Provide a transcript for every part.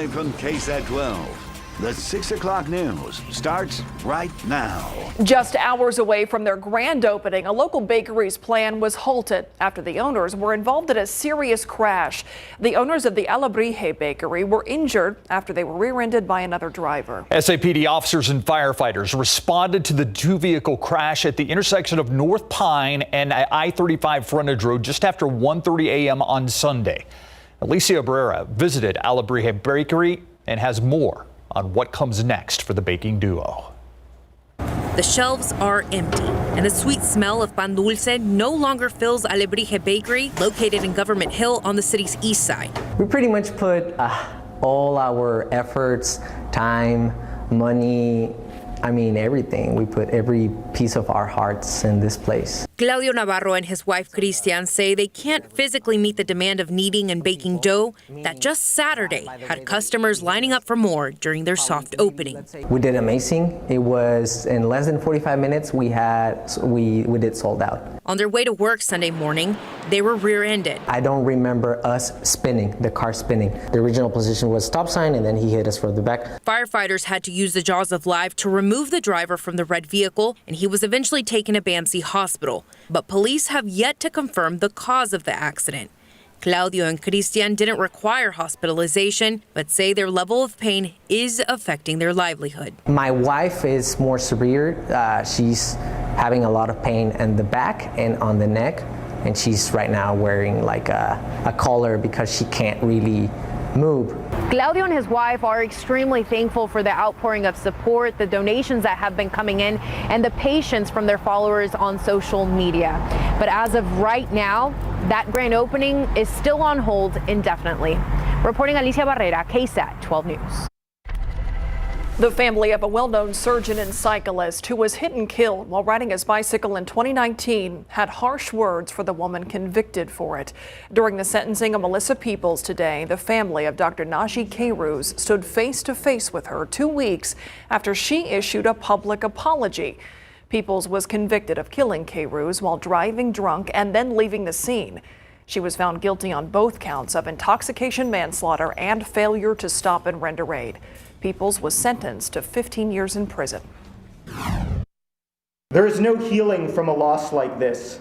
Live from KSAT 12. The 6 o'clock news starts right now. Just hours away from their grand opening, a local bakery's plan was halted after the owners were involved in a serious crash. The owners of the Alebrije bakery were injured after they were rear-ended by another driver. SAPD officers and firefighters responded to the two-vehicle crash at the intersection of North Pine and I-35 frontage road just after 1:30 a.m. on Sunday. Alicia Abrera visited Alebrije Bakery and has more on what comes next for the baking duo. The shelves are empty, and the sweet smell of pan dulce no longer fills Alebrije Bakery, located in Government Hill on the city's east side. We pretty much put all our efforts, time, money, everything. We put every piece of our hearts in this place. Claudio Navarro and his wife Cristian say they can't physically meet the demand of kneading and baking dough that just Saturday had customers lining up for more during their soft opening. We did amazing. It was in less than 45 minutes we did sold out. On their way to work Sunday morning, they were rear-ended. I don't remember us spinning, the car spinning. The original position was stop sign, and then he hit us from the back. Firefighters had to use the jaws of life to remove the driver from the red vehicle, and he was eventually taken to BAMC Hospital. But police have yet to confirm the cause of the accident. Claudio and Cristian didn't require hospitalization, but say their level of pain is affecting their livelihood. My wife is more severe. She's having a lot of pain in the back and on the neck, and she's right now wearing like a collar because she can't really move. Claudio and his wife are extremely thankful for the outpouring of support, the donations that have been coming in, and the patience from their followers on social media. But as of right now, that grand opening is still on hold indefinitely. Reporting Alicia Barrera, KSAT 12 News. The family of a well-known surgeon and cyclist who was hit and killed while riding his bicycle in 2019 had harsh words for the woman convicted for it. During the sentencing of Melissa Peoples today, the family of Dr. Najee Kayruz stood face to face with her 2 weeks after she issued a public apology. Peoples was convicted of killing Kayruz while driving drunk and then leaving the scene. She was found guilty on both counts of intoxication, manslaughter, and failure to stop and render aid. Peoples was sentenced to 15 years in prison. There is no healing from a loss like this.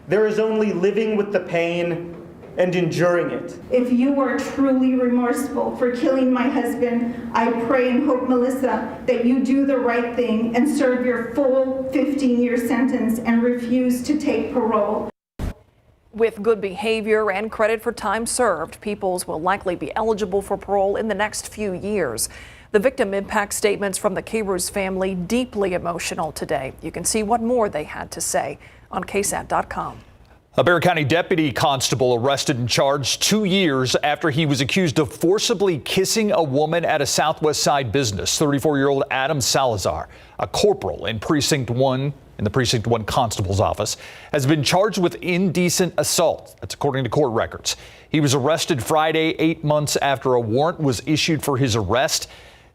There is only living with the pain and enduring it. If you are truly remorseful for killing my husband, I pray and hope, Melissa, that you do the right thing and serve your full 15-year sentence and refuse to take parole. With good behavior and credit for time served, Peoples will likely be eligible for parole in the next few years. The victim impact statements from the Kayruz family deeply emotional today. You can see what more they had to say on KSAT.com. A Bexar County deputy constable arrested and charged 2 years after he was accused of forcibly kissing a woman at a Southwest Side business. 34-year-old Adam Salazar, a corporal in Precinct 1 in the Precinct 1 constable's office, has been charged with indecent assault. That's according to court records. He was arrested Friday, 8 months after a warrant was issued for his arrest.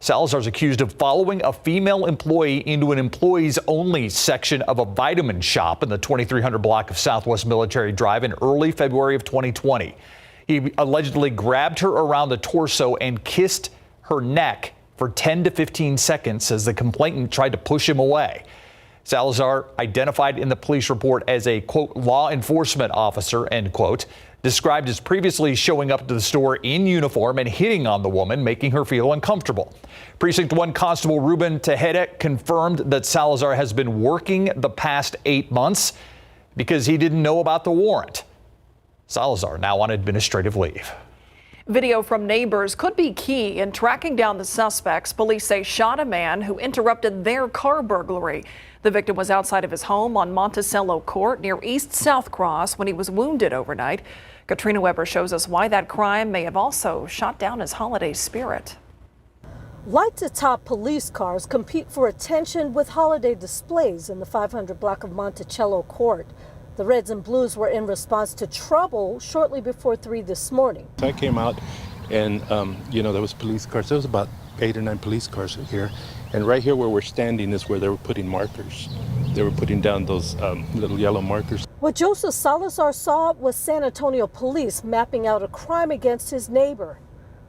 Salazar's accused of following a female employee into an employees-only section of a vitamin shop in the 2300 block of Southwest Military Drive in early February of 2020. He allegedly grabbed her around the torso and kissed her neck for 10 to 15 seconds as the complainant tried to push him away. Salazar, identified in the police report as a, quote, law enforcement officer, end quote, described as previously showing up to the store in uniform and hitting on the woman, making her feel uncomfortable. Precinct 1 Constable Ruben Tejeda confirmed that Salazar has been working the past 8 months because he didn't know about the warrant. Salazar now on administrative leave. Video from neighbors could be key in tracking down the suspects police say shot a man who interrupted their car burglary. The victim was outside of his home on Monticello Court near East South Cross when he was wounded overnight. Katrina Weber shows us why that crime may have also shot down his holiday spirit. Lights atop police cars compete for attention with holiday displays in the 500 block of Monticello Court. The reds and blues were in response to trouble shortly before 3 this morning. I came out and, there was police cars. There was about 8 or 9 police cars here. And right here where we're standing is where they were putting markers. They were putting down those little yellow markers. What Joseph Salazar saw was San Antonio police mapping out a crime against his neighbor.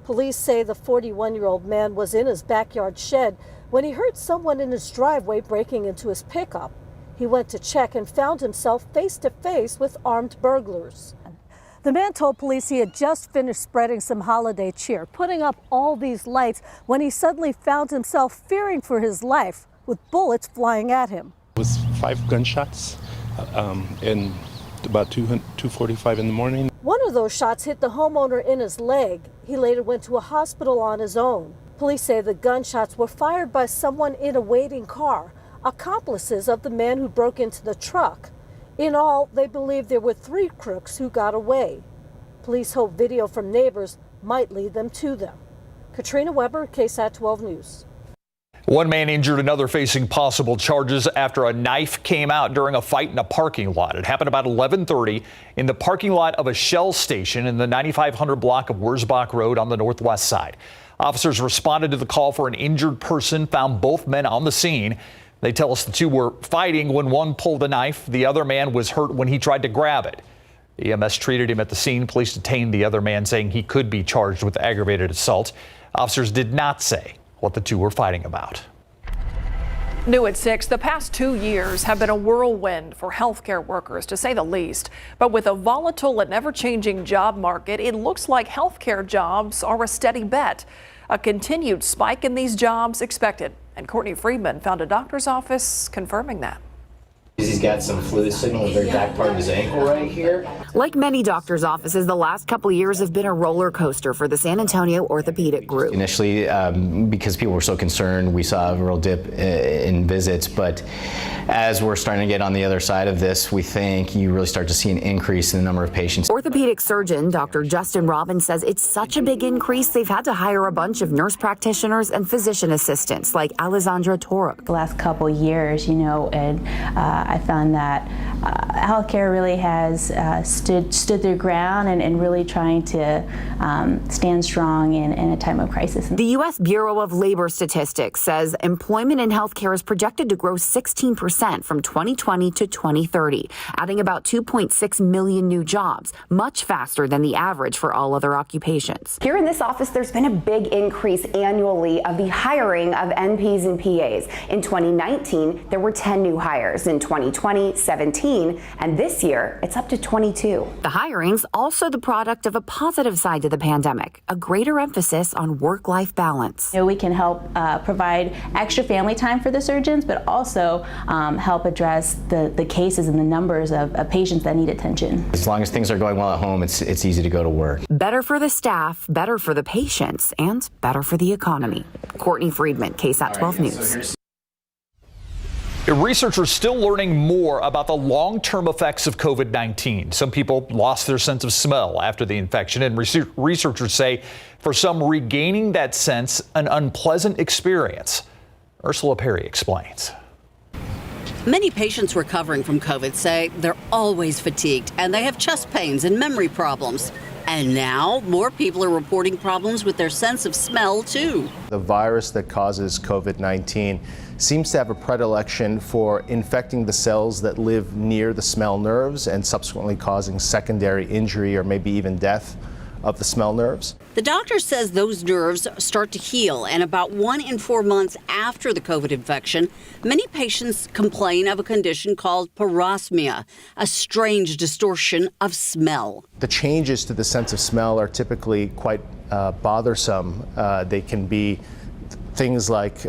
Police say the 41-year-old man was in his backyard shed when he heard someone in his driveway breaking into his pickup. He went to check and found himself face to face with armed burglars. The man told police he had just finished spreading some holiday cheer, putting up all these lights, when he suddenly found himself fearing for his life with bullets flying at him. It was 5 gunshots and about 2:45 in the morning. One of those shots hit the homeowner in his leg. He later went to a hospital on his own. Police say the gunshots were fired by someone in a waiting car, accomplices of the man who broke into the truck. In all, they believe there were 3 crooks who got away. Police hope video from neighbors might lead them to them. Katrina Weber, KSAT 12 News. One man injured, another facing possible charges after a knife came out during a fight in a parking lot. It happened about 11:30 in the parking lot of a Shell station in the 9500 block of Wurzbach Road on the northwest side. Officers responded to the call for an injured person, found both men on the scene. They tell us the two were fighting when one pulled a knife. The other man was hurt when he tried to grab it. EMS treated him at the scene. Police detained the other man, saying he could be charged with aggravated assault. Officers did not say what the two were fighting about. New at 6, the past 2 years have been a whirlwind for healthcare workers, to say the least. But with a volatile and ever-changing job market, it looks like healthcare jobs are a steady bet. A continued spike in these jobs expected. And Courtney Friedman found a doctor's office confirming that. He's got some fluid signal in the very back part of his ankle right here. Like many doctors' offices, the last couple of years have been a roller coaster for the San Antonio orthopedic group. Initially, because people were so concerned, we saw a real dip in visits. But as we're starting to get on the other side of this, we think you really start to see an increase in the number of patients. Orthopedic surgeon Dr. Justin Robbins says it's such a big increase, they've had to hire a bunch of nurse practitioners and physician assistants like Alessandra Toruk. The last couple years, and I found that healthcare really has stood their ground and really trying to stand strong in a time of crisis. The U.S. Bureau of Labor Statistics says employment in healthcare is projected to grow 16% from 2020 to 2030, adding about 2.6 million new jobs, much faster than the average for all other occupations. Here in this office, there's been a big increase annually of the hiring of NPs and PAs. In 2019, there were 10 new hires. In 2020, 17, and this year, it's up to 22. The hiring's also the product of a positive side to the pandemic, a greater emphasis on work-life balance. We can help provide extra family time for the surgeons, but also help address the cases and the numbers of patients that need attention. As long as things are going well at home, it's easy to go to work. Better for the staff, better for the patients, and better for the economy. Courtney Friedman, KSAT 12 News. Researchers are still learning more about the long-term effects of COVID-19. Some people lost their sense of smell after the infection, and researchers say for some, regaining that sense an unpleasant experience. Ursula Perry explains. Many patients recovering from COVID say they're always fatigued and they have chest pains and memory problems. And now more people are reporting problems with their sense of smell, too. The virus that causes COVID-19 seems to have a predilection for infecting the cells that live near the smell nerves and subsequently causing secondary injury or maybe even death of the smell nerves. The doctor says those nerves start to heal, and about 1 in 4 months after the COVID infection, many patients complain of a condition called parosmia, a strange distortion of smell. The changes to the sense of smell are typically quite bothersome. They can be things like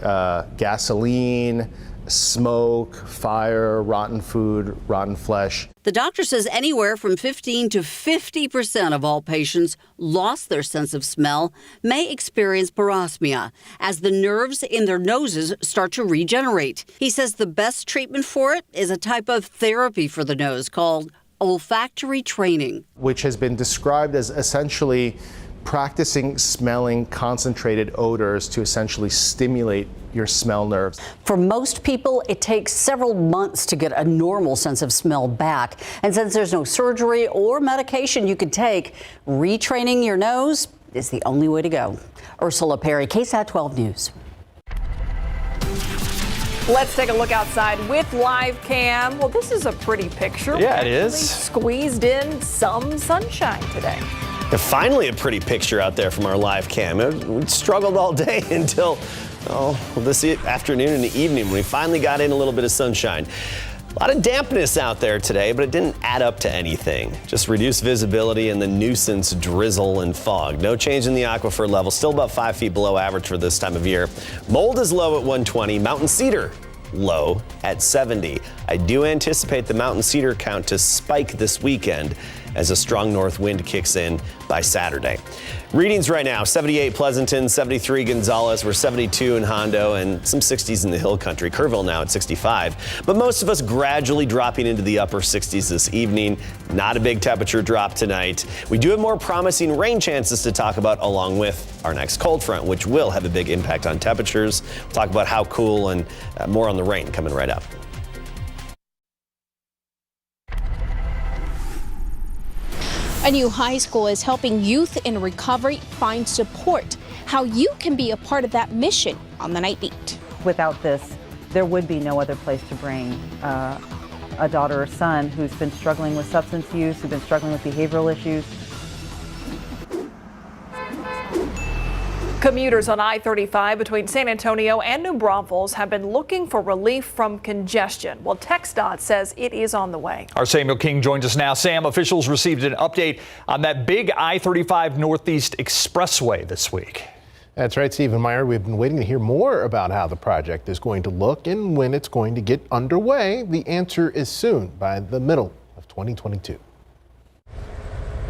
gasoline, smoke, fire, rotten food, rotten flesh. The doctor says anywhere from 15 to 50% of all patients lost their sense of smell may experience parosmia as the nerves in their noses start to regenerate. He says the best treatment for it is a type of therapy for the nose called olfactory training, which has been described as essentially practicing smelling concentrated odors to essentially stimulate your smell nerves. For most people, it takes several months to get a normal sense of smell back. And since there's no surgery or medication you could take, retraining your nose is the only way to go. Ursula Perry, KSAT 12 News. Let's take a look outside with live cam. Well, this is a pretty picture. Yeah, it is. Squeezed in some sunshine today. Finally, a pretty picture out there from our live cam. We struggled all day until this afternoon and the evening when we finally got in a little bit of sunshine. A lot of dampness out there today, but it didn't add up to anything. Just reduced visibility and the nuisance drizzle and fog. No change in the aquifer level, still about 5 feet below average for this time of year. Mold is low at 120, mountain cedar low at 70. I do anticipate the mountain cedar count to spike this weekend as a strong north wind kicks in by Saturday. Readings right now, 78 Pleasanton, 73 Gonzales, we're 72 in Hondo, and some 60s in the hill country. Kerrville now at 65, but most of us gradually dropping into the upper 60s this evening. Not a big temperature drop tonight. We do have more promising rain chances to talk about along with our next cold front, which will have a big impact on temperatures. We'll talk about how cool and more on the rain coming right up. A new high school is helping youth in recovery find support. How you can be a part of that mission on the Night Beat. Without this, there would be no other place to bring a daughter or son who's been struggling with substance use, who's been struggling with behavioral issues. Commuters on I-35 between San Antonio and New Braunfels have been looking for relief from congestion. Well, TxDOT says it is on the way. Our Samuel King joins us now. Sam, officials received an update on that big I-35 Northeast Expressway this week. That's right, Stephen Meyer. We've been waiting to hear more about how the project is going to look and when it's going to get underway. The answer is soon, by the middle of 2022.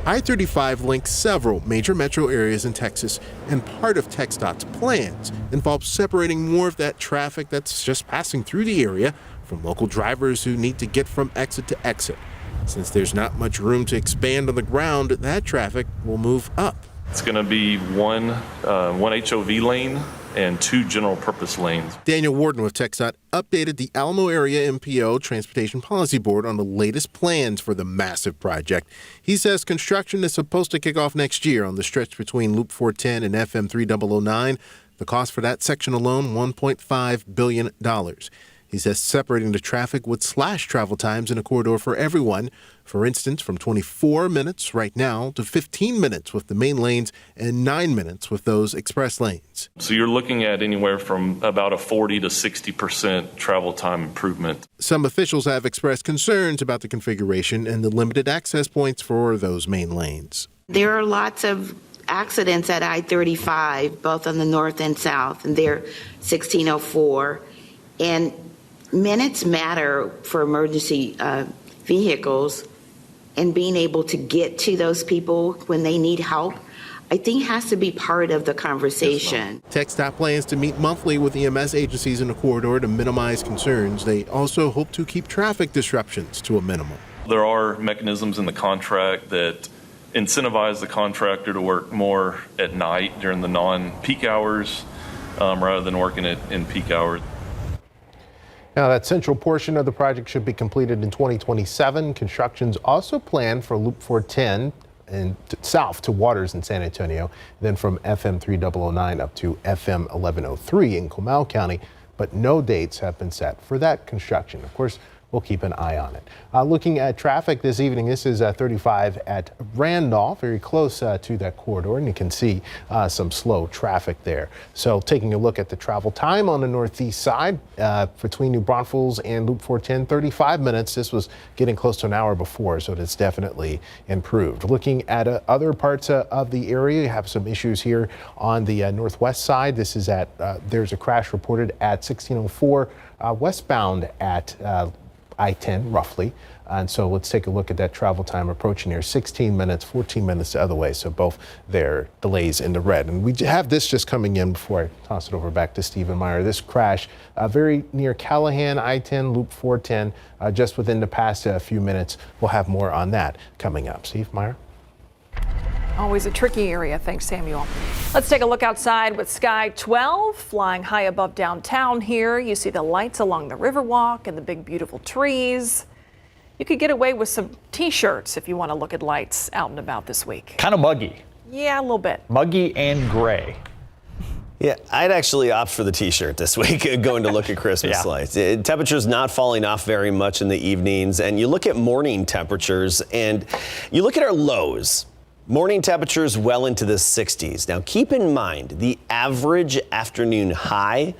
I-35 links several major metro areas in Texas, and part of TxDOT's plans involves separating more of that traffic that's just passing through the area from local drivers who need to get from exit to exit. Since there's not much room to expand on the ground, that traffic will move up. It's going to be one HOV lane and 2 general purpose lanes. Daniel Warden with TxDOT updated the Alamo Area MPO Transportation Policy Board on the latest plans for the massive project. He says construction is supposed to kick off next year on the stretch between Loop 410 and FM 3009. The cost for that section alone, $1.5 billion. He says separating the traffic would slash travel times in a corridor for everyone. For instance, from 24 minutes right now to 15 minutes with the main lanes and 9 minutes with those express lanes. So you're looking at anywhere from about a 40 to 60% travel time improvement. Some officials have expressed concerns about the configuration and the limited access points for those main lanes. There are lots of accidents at I-35, both on the north and south, and they're 1604. And minutes matter for emergency vehicles, and being able to get to those people when they need help, I think has to be part of the conversation. TxDOT plans to meet monthly with EMS agencies in the corridor to minimize concerns. They also hope to keep traffic disruptions to a minimum. There are mechanisms in the contract that incentivize the contractor to work more at night during the non-peak hours rather than working in peak hours. Now, that central portion of the project should be completed in 2027. Construction's also planned for Loop 410 and south to Waters in San Antonio, then from FM 3009 up to FM 1103 in Comal County, but no dates have been set for that construction. Of course, we'll keep an eye on it. Looking at traffic this evening, this is 35 at Randolph, very close to that corridor, and you can see some slow traffic there. So taking a look at the travel time on the northeast side between New Braunfels and Loop 410, 35 minutes. This was getting close to an hour before, so it's definitely improved. Looking at other parts of the area, you have some issues here on the northwest side. This is at, there's a crash reported at 1604 westbound at I-10 roughly. And so let's take a look at that travel time approaching here. 16 minutes, 14 minutes the other way. So both their delays in the red. And we have this just coming in before I toss it over back to Stephen Meyer. This crash very near Callahan, I-10, Loop 410, just within the past few minutes. We'll have more on that coming up. Steve Meyer. Always a tricky area. Thanks, Samuel. Let's take a look outside with Sky 12 flying high above downtown here. You see the lights along the Riverwalk and the big, beautiful trees. You could get away with some T-shirts if you want to look at lights out and about this week. Kind of muggy. Yeah, a little bit. Muggy and gray. Yeah, I'd actually opt for the T-shirt this week, going to look at Christmas lights. Temperatures not falling off very much in the evenings, and you look at morning temperatures, and you look at our lows. Morning temperatures well into the 60s. Now keep in mind, the average afternoon high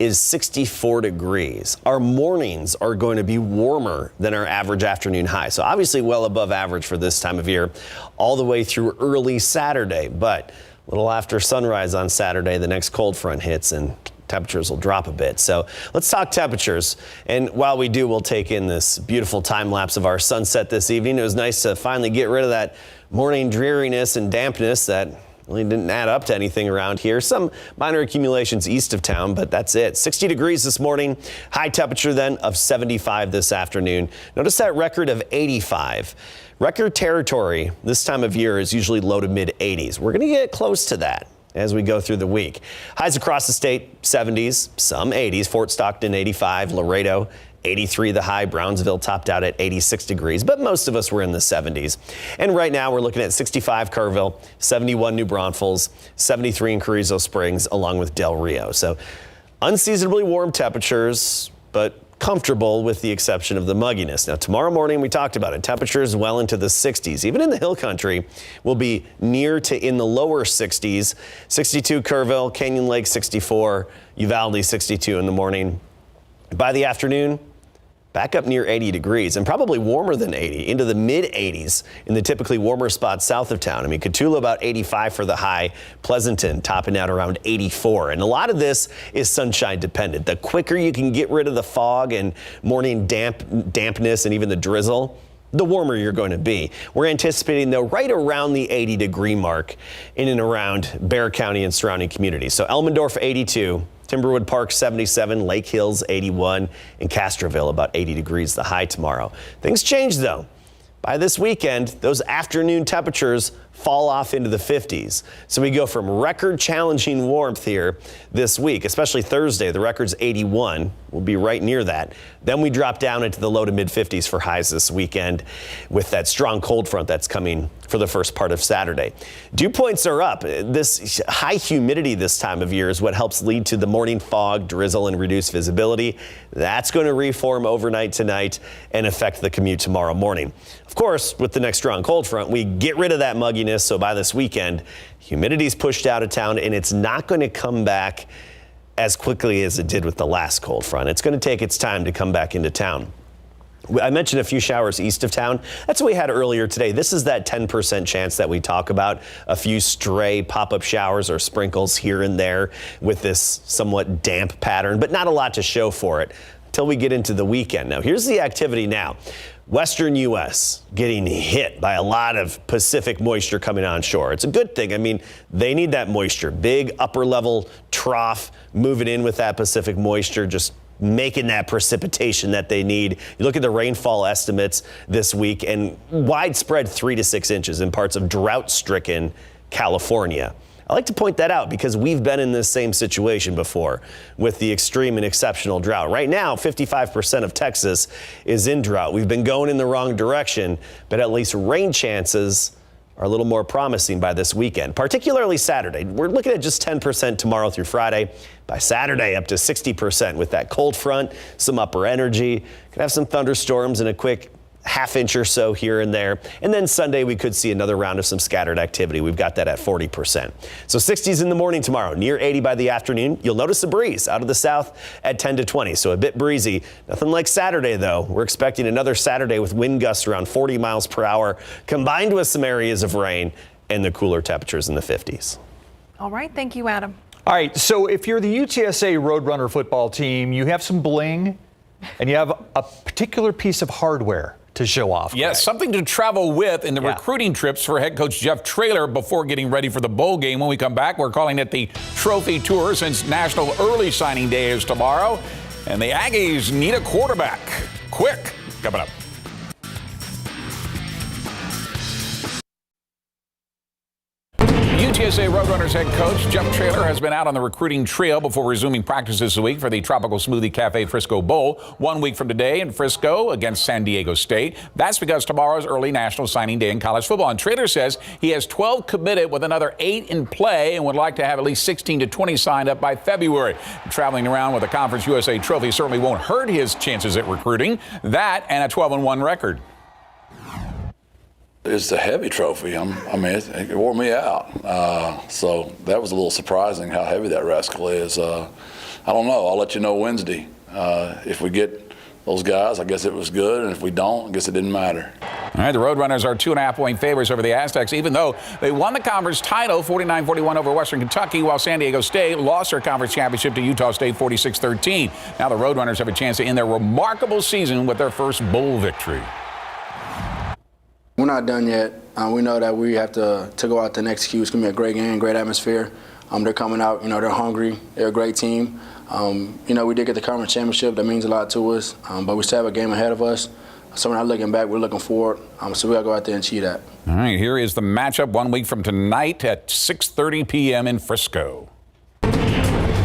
is 64 degrees. Our mornings are going to be warmer than our average afternoon high. So obviously well above average for this time of year, all the way through early Saturday. But a little after sunrise on Saturday, the next cold front hits and temperatures will drop a bit. So let's talk temperatures. And while we do, we'll take in this beautiful time lapse of our sunset this evening. It was nice to finally get rid of that morning dreariness and dampness that really didn't add up to anything around here. Some minor accumulations east of town, but that's it. 60 degrees this morning, high temperature then of 75 this afternoon. Notice that record of 85. Record territory this time of year is usually low to mid 80s. We're going to get close to that as we go through the week. Highs across the state, 70s, some 80s. Fort Stockton, 85. Laredo, 83 the high. Brownsville topped out at 86 degrees, but most of us were in the 70s. And right now we're looking at 65 Kerrville, 71 New Braunfels, 73 in Carrizo Springs, along with Del Rio. So unseasonably warm temperatures, but comfortable with the exception of the mugginess. Now tomorrow morning, we talked about it, temperatures well into the 60s. Even in the hill country, will be near to in the lower 60s. 62 Kerrville, Canyon Lake 64, Uvalde 62 in the morning. By the afternoon, back up near 80 degrees and probably warmer than 80, into the mid 80s in the typically warmer spots south of town. I mean, Cotulla about 85 for the high, Pleasanton topping out around 84. And a lot of this is sunshine dependent. The quicker you can get rid of the fog and morning dampness and even the drizzle, the warmer you're going to be. We're anticipating, though, right around the 80 degree mark in and around Bexar County and surrounding communities. So Elmendorf 82. Timberwood Park 77, Lake Hills 81, and Castroville about 80 degrees the high tomorrow. Things change though. By this weekend, those afternoon temperatures fall off into the 50s. So we go from record challenging warmth here this week, especially Thursday. The record's 81. We'll be right near that. Then we drop down into the low to mid 50s for highs this weekend with that strong cold front that's coming for the first part of Saturday. Dew points are up. This high humidity this time of year is what helps lead to the morning fog, drizzle, and reduced visibility. That's going to reform overnight tonight and affect the commute tomorrow morning. Of course, with the next strong cold front, we get rid of that mugginess. So by this weekend, humidity's pushed out of town and it's not going to come back as quickly as it did with the last cold front. It's going to take its time to come back into town. I mentioned a few showers east of town. That's what we had earlier today. This is that 10% chance that we talk about. A few stray pop-up showers or sprinkles here and there with this somewhat damp pattern, but not a lot to show for it until we get into the weekend. Now, here's the activity now. Western U.S. getting hit by a lot of Pacific moisture coming onshore. It's a good thing. I mean, they need that moisture. Big upper level trough moving in with that Pacific moisture, just making that precipitation that they need. You look at the rainfall estimates this week and widespread 3 to 6 inches in parts of drought-stricken California. I like to point that out because we've been in this same situation before with the extreme and exceptional drought. Right now, 55% of Texas is in drought. We've been going in the wrong direction, but at least rain chances are a little more promising by this weekend, particularly Saturday. We're looking at just 10% tomorrow through Friday. By Saturday, up to 60% with that cold front, some upper energy. Could have some thunderstorms and a quick half inch or so here and there. And then Sunday, we could see another round of some scattered activity. We've got that at 40%. So 60s in the morning tomorrow, near 80 by the afternoon. You'll notice a breeze out of the south at 10 to 20, so a bit breezy. Nothing like Saturday, though. We're expecting another Saturday with wind gusts around 40 miles per hour, combined with some areas of rain and the cooler temperatures in the 50s. All right. Thank you, Adam. All right. So if you're the UTSA Roadrunner football team, you have some bling and you have a particular piece of hardware to show off. Yes, something to travel with in the recruiting trips for head coach Jeff Traylor before getting ready for the bowl game. When we come back, we're calling it the Trophy Tour since National Early Signing Day is tomorrow. And the Aggies need a quarterback. Quick, coming up. UTSA Roadrunners head coach Jeff Traylor has been out on the recruiting trail before resuming practice this week for the Tropical Smoothie Cafe Frisco Bowl. 1 week from today in Frisco against San Diego State. That's because tomorrow's early National Signing Day in college football. And Traylor says he has 12 committed with another 8 in play and would like to have at least 16 to 20 signed up by February. Traveling around with a Conference USA trophy certainly won't hurt his chances at recruiting. That and a 12-1 record. It's a heavy trophy. I mean, it wore me out. So that was a little surprising how heavy that rascal is. I don't know. I'll let you know Wednesday. If we get those guys, I guess it was good. And if we don't, I guess it didn't matter. All right, the Roadrunners are 2.5-point favorites over the Aztecs, even though they won the conference title 49-41 over Western Kentucky, while San Diego State lost their conference championship to Utah State 46-13. Now the Roadrunners have a chance to end their remarkable season with their first bowl victory. We're not done yet. We know that we have to go out there and execute. It's going to be a great game, great atmosphere. They're coming out, they're hungry. They're a great team. We did get the conference championship. That means a lot to us, but we still have a game ahead of us. So we're not looking back, we're looking forward. So we got to go out there and achieve that. All right, here is the matchup 1 week from tonight at 6:30 p.m. in Frisco.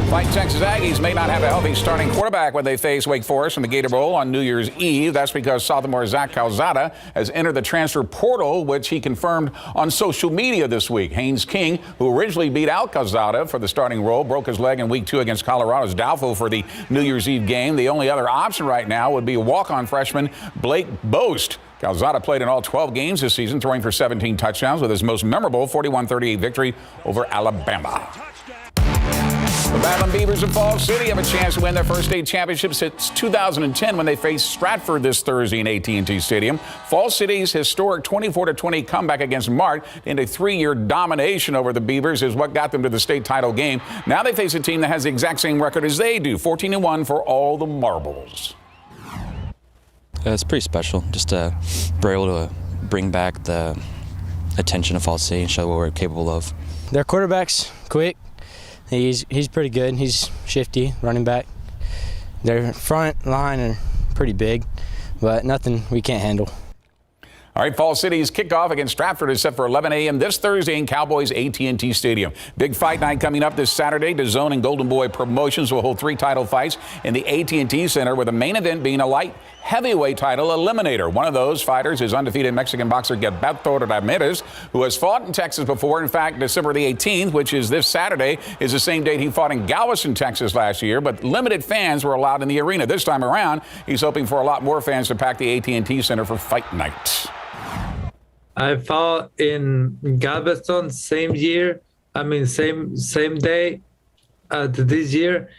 Fighting Texas Aggies may not have a healthy starting quarterback when they face Wake Forest in the Gator Bowl on New Year's Eve. That's because sophomore Zach Calzada has entered the transfer portal, which he confirmed on social media this week. Haynes King, who originally beat out Calzada for the starting role, broke his leg in week 2 against Colorado, is doubtful for the New Year's Eve game. The only other option right now would be walk-on freshman Blake Boast. Calzada played in all 12 games this season, throwing for 17 touchdowns with his most memorable 41-38 victory over Alabama. The Battling Beavers of Falls City have a chance to win their first state championship since 2010 when they face Stratford this Thursday in AT&T Stadium. Falls City's historic 24-20 comeback against Mart in a 3-year domination over the Beavers is what got them to the state title game. Now they face a team that has the exact same record as they do, 14-1 for all the marbles. It's pretty special just to be able to bring back the attention of Falls City and show what we're capable of. Their quarterback's quick. He's pretty good. He's shifty, running back. Their front line are pretty big, but nothing we can't handle. All right, Falls City's kickoff against Stratford is set for 11 a.m. this Thursday in Cowboys AT&T Stadium. Big fight night coming up this Saturday. DAZN and Golden Boy Promotions will hold 3 title fights in the AT&T Center, with the main event being a light heavyweight title eliminator. One of those fighters is undefeated Mexican boxer Gilberto Ramirez, who has fought in Texas before. In fact, December the 18th, which is this Saturday, is the same date he fought in Galveston, Texas last year, but limited fans were allowed in the arena. This time around, he's hoping for a lot more fans to pack the AT&T Center for fight night. I fought in Galveston same day this year,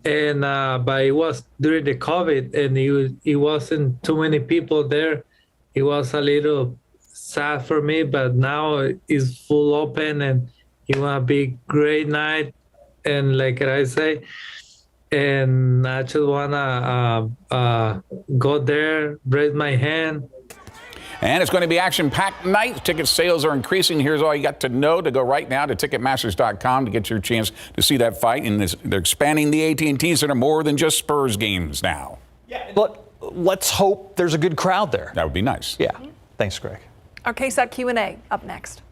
and but it was during the COVID, and it wasn't too many people there. It was a little sad for me, but now it's full open, and it will be great night. And like I say, and I just wanna go there, raise my hand. And it's going to be action-packed night. Ticket sales are increasing. Here's all you got to know to go right now to Ticketmasters.com to get your chance to see that fight. And they're expanding the AT&T Center more than just Spurs games now. Yeah, but let's hope there's a good crowd there. That would be nice. Yeah. Thanks, Greg. Our KSAT Q&A up next.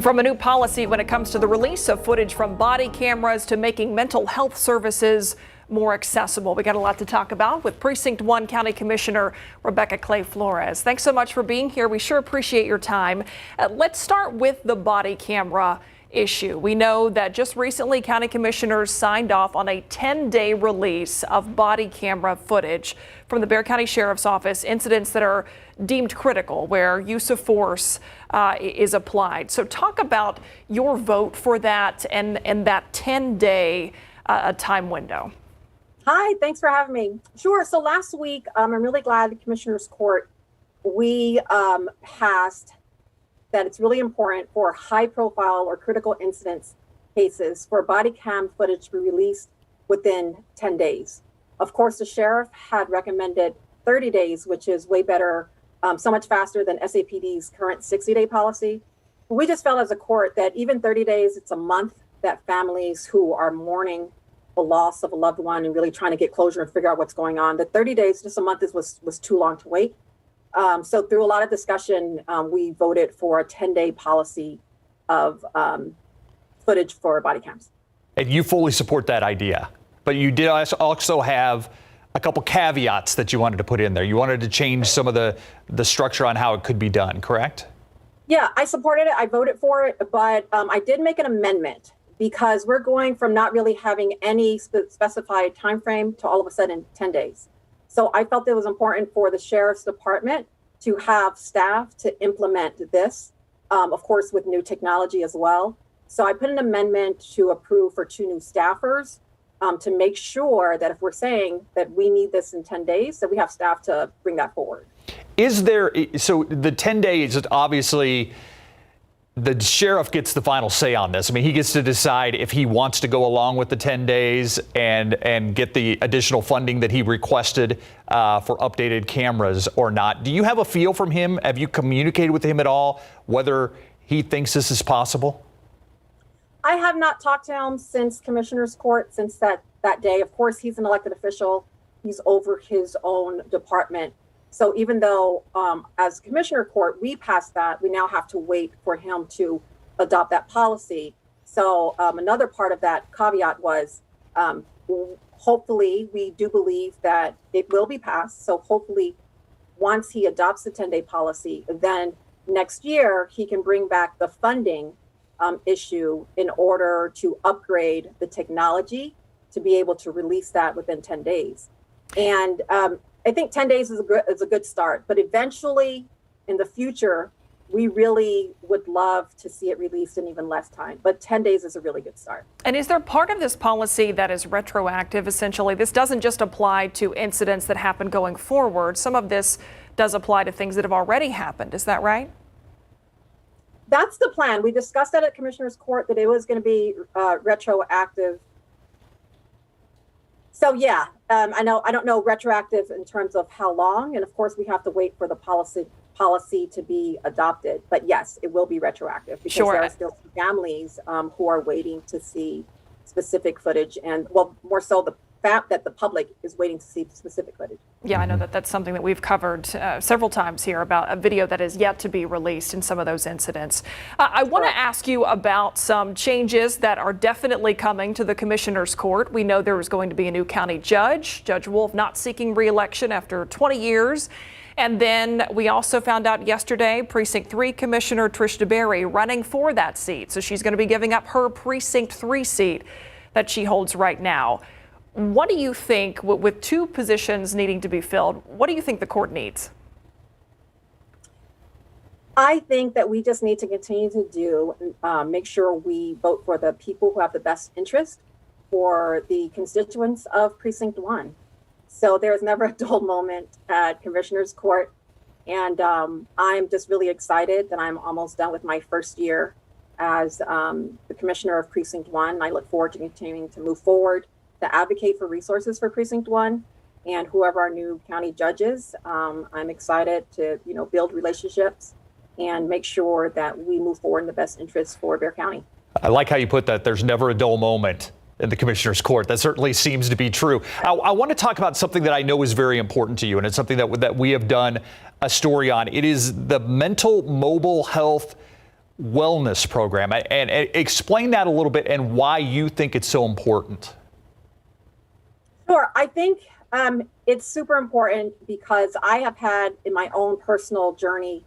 From a new policy when it comes to the release of footage from body cameras to making mental health services more accessible. We got a lot to talk about with Precinct 1 County Commissioner Rebecca Clay Flores. Thanks so much for being here. We sure appreciate your time. Let's start with the body camera issue. We know that just recently county commissioners signed off on a 10-day release of body camera footage from the Bexar County Sheriff's Office, incidents that are deemed critical where use of force is applied. So talk about your vote for that and that 10-day time window. Hi, thanks for having me. Sure. So last week, I'm really glad the Commissioner's Court, we passed that it's really important for high profile or critical incidents cases for body cam footage to be released within 10 days. Of course, the sheriff had recommended 30 days, which is way better, so much faster than SAPD's current 60-day policy. We just felt as a court that even 30 days, it's a month that families who are mourning the loss of a loved one and really trying to get closure and figure out what's going on. The 30 days, just a month, was too long to wait. So through a lot of discussion, we voted for a 10-day policy of footage for body cams. And you fully support that idea, but you did also have a couple caveats that you wanted to put in there. You wanted to change some of the structure on how it could be done, correct? Yeah, I supported it. I voted for it, but I did make an amendment because we're going from not really having any specified time frame to all of a sudden 10 days. So I felt it was important for the sheriff's department to have staff to implement this, of course, with new technology as well. So I put an amendment to approve for 2 new staffers to make sure that if we're saying that we need this in 10 days, that we have staff to bring that forward. Is there, so the 10 days, obviously, the sheriff gets the final say on this. I mean, he gets to decide if he wants to go along with the 10 days and get the additional funding that he requested for updated cameras or not. Do you have a feel from him? Have you communicated with him at all whether he thinks this is possible? I have not talked to him since Commissioner's Court, since that day. Of course, he's an elected official. He's over his own department. So even though as Commissioner Court, we passed that, we now have to wait for him to adopt that policy. So another part of that caveat was hopefully we do believe that it will be passed. So hopefully once he adopts the 10-day policy, then next year he can bring back the funding issue in order to upgrade the technology to be able to release that within 10 days. And I think 10 days is a good start, but eventually in the future, we really would love to see it released in even less time, but 10 days is a really good start. And is there part of this policy that is retroactive, essentially? This doesn't just apply to incidents that happen going forward. Some of this does apply to things that have already happened. Is that right? That's the plan. We discussed that at Commissioner's Court, that it was going to be retroactive. So yeah, I don't know retroactive in terms of how long, and of course we have to wait for the policy to be adopted. But yes, it will be retroactive because there are still families who are waiting to see specific footage, and well, more so the fact that the public is waiting to see specific footage. Yeah, I know that that's something that we've covered several times here about a video that is yet to be released in some of those incidents. I want to ask you about some changes that are definitely coming to the Commissioner's Court. We know there is going to be a new county judge, Judge Wolf not seeking re-election after 20 years. And then we also found out yesterday, Precinct 3 Commissioner Trish DeBerry running for that seat. So she's going to be giving up her Precinct 3 seat that she holds right now. What do you think, with 2 positions needing to be filled, what do you think the court needs? I think that we just need to continue to make sure we vote for the people who have the best interest for the constituents of Precinct 1. So there's never a dull moment at Commissioner's Court. And I'm just really excited that I'm almost done with my first year as the Commissioner of Precinct 1. I look forward to continuing to move forward, to advocate for resources for Precinct 1 and whoever our new county judge is. I'm excited to, build relationships and make sure that we move forward in the best interests for Bexar County. I like how you put that. There's never a dull moment in the Commissioner's Court. That certainly seems to be true. I want to talk about something that I know is very important to you, and it's something that we have done a story on. It is the mental mobile health wellness program. And explain that a little bit and why you think it's so important. Sure. I think it's super important because I have had in my own personal journey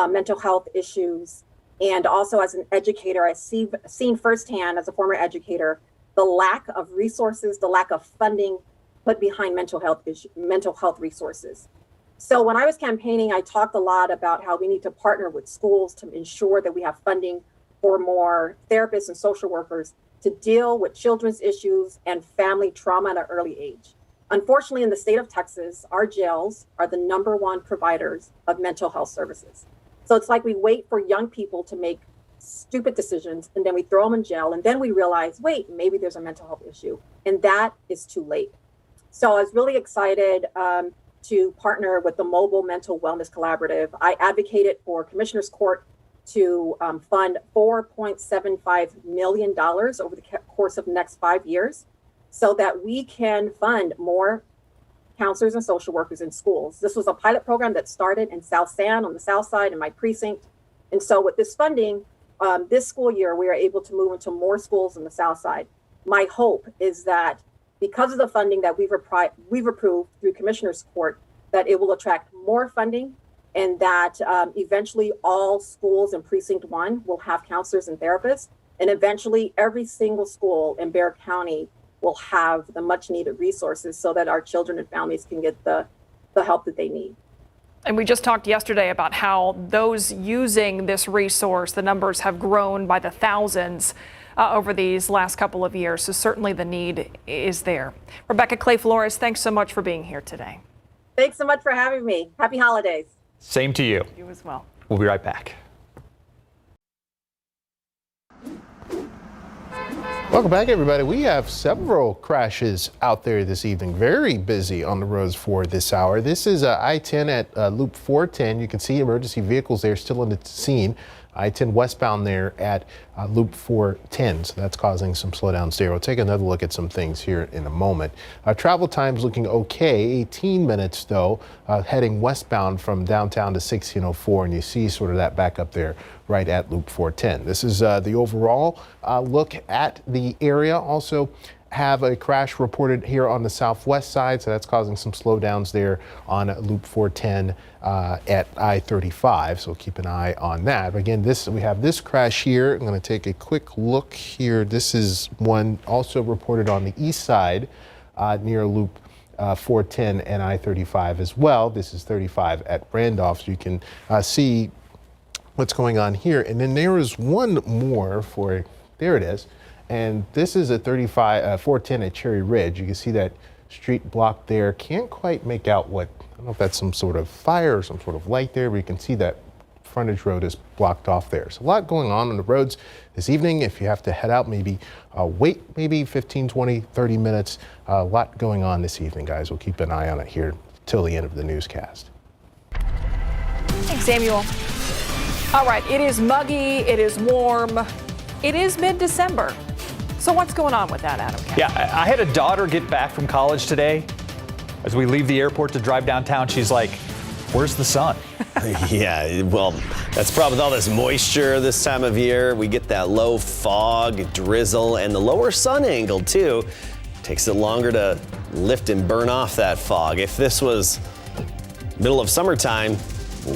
mental health issues. And also as an educator, I've seen firsthand as a former educator, the lack of resources, the lack of funding put behind mental health resources. So when I was campaigning, I talked a lot about how we need to partner with schools to ensure that we have funding for more therapists and social workers to deal with children's issues and family trauma at an early age. Unfortunately, in the state of Texas, our jails are the #1 providers of mental health services. So it's like we wait for young people to make stupid decisions and then we throw them in jail and then we realize, wait, maybe there's a mental health issue, and that is too late. So I was really excited to partner with the Mobile Mental Wellness Collaborative. I advocated for Commissioner's Court to fund $4.75 million over the course of the next 5 years so that we can fund more counselors and social workers in schools. This was a pilot program that started in South San on the south side in my precinct. And so with this funding, this school year, we are able to move into more schools on the south side. My hope is that because of the funding that we've approved through Commissioner's Court, that it will attract more funding and that eventually all schools in Precinct 1 will have counselors and therapists. And eventually every single school in Bexar County will will have the much needed resources so that our children and families can get the help that they need. And we just talked yesterday about how those using this resource, the numbers have grown by the thousands over these last couple of years. So certainly the need is there. Rebecca Clay Flores, thanks so much for being here today. Thanks so much for having me. Happy holidays. Same to you. You as well. We'll be right back. Welcome back, everybody. We have several crashes out there this evening. Very busy on the roads for this hour. This is I-10 at Loop 410. You can see emergency vehicles there still in the scene. I-10 westbound there at Loop 410. So that's causing some slowdowns there. We'll take another look at some things here in a moment. Travel time's looking okay. 18 minutes, though, heading westbound from downtown to 1604. And you see sort of that back up there right at Loop 410. This is the overall look at the area. Also have a crash reported here on the southwest side, so that's causing some slowdowns there on Loop 410 at I-35, so keep an eye on that. Again, we have this crash here. I'm going to take a quick look here. This is one also reported on the east side near Loop 410 and I-35 as well. This is 35 at Randolph, so you can see what's going on here. And then there is one more there it is. And this is a 410 at Cherry Ridge. You can see that street blocked there. Can't quite make out I don't know if that's some sort of fire or some sort of light there, but you can see that frontage road is blocked off there. So a lot going on the roads this evening. If you have to head out, maybe wait maybe 15, 20, 30 minutes. A lot going on this evening, guys. We'll keep an eye on it here till the end of the newscast. Thanks, Samuel. All right, it is muggy, it is warm, it is mid-December. So what's going on with that, Adam? Yeah, I had a daughter get back from college today. As we leave the airport to drive downtown, she's like, where's the sun? Yeah, well, that's probably with all this moisture this time of year. We get that low fog, drizzle, and the lower sun angle, too. Takes it longer to lift and burn off that fog. If this was middle of summertime,